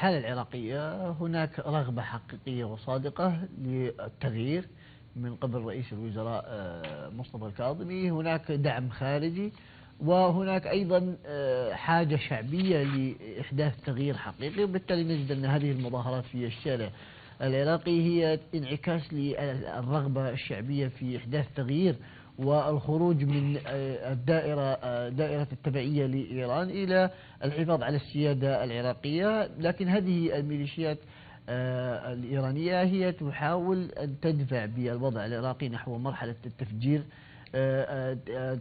الحالة العراقية هناك رغبة حقيقية وصادقة للتغيير من قبل رئيس الوزراء مصطفى الكاظمي. هناك دعم خارجي، وهناك أيضا حاجة شعبية لإحداث تغيير حقيقي، وبالتالي نجد أن هذه المظاهرات في الشارع العراقي هي انعكاس للرغبة الشعبية في إحداث تغيير والخروج من دائرة التبعية لإيران إلى الحفاظ على السيادة العراقية. لكن هذه الميليشيات الإيرانية هي تحاول أن تدفع بالوضع العراقي نحو مرحلة التفجير،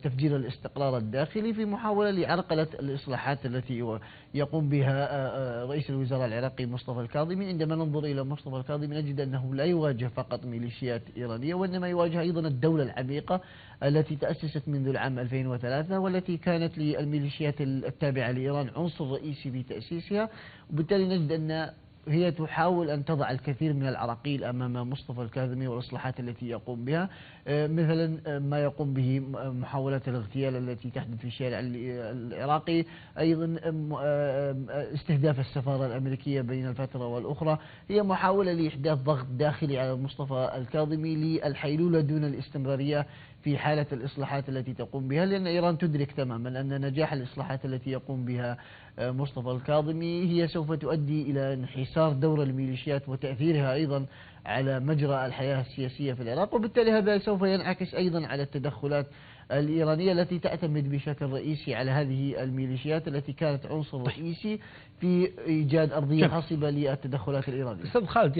تفجير الاستقرار الداخلي، في محاولة لعرقلة الإصلاحات التي يقوم بها رئيس الوزراء العراقي مصطفى الكاظمي. عندما ننظر إلى مصطفى الكاظمي نجد أنه لا يواجه فقط ميليشيات إيرانية، وإنما يواجه أيضا الدولة العميقة التي تأسست منذ العام 2003، والتي كانت للميليشيات التابعة لإيران عنصر رئيسي في تأسيسها. وبالتالي نجد أن هي تحاول أن تضع الكثير من العراقيل أمام مصطفى الكاظمي والإصلاحات التي يقوم بها، مثلا ما يقوم به محاولات الاغتيال التي تحدث في الشارع العراقي، أيضا استهداف السفارة الأمريكية بين الفترة والأخرى. هي محاولة لإحداث ضغط داخلي على مصطفى الكاظمي للحيلولة دون الاستمرارية في حالة الإصلاحات التي تقوم بها، لأن إيران تدرك تماما أن نجاح الإصلاحات التي يقوم بها مصطفى الكاظمي هي سوف تؤدي إلى انحسار دور الميليشيات وتأثيرها أيضا على مجرى الحياة السياسية في العراق. وبالتالي هذا سوف ينعكس أيضا على التدخلات الإيرانية التي تعتمد بشكل رئيسي على هذه الميليشيات التي كانت عنصر رئيسي في إيجاد أرضية خصبة للتدخلات الإيرانية. أستاذ خالد، يعني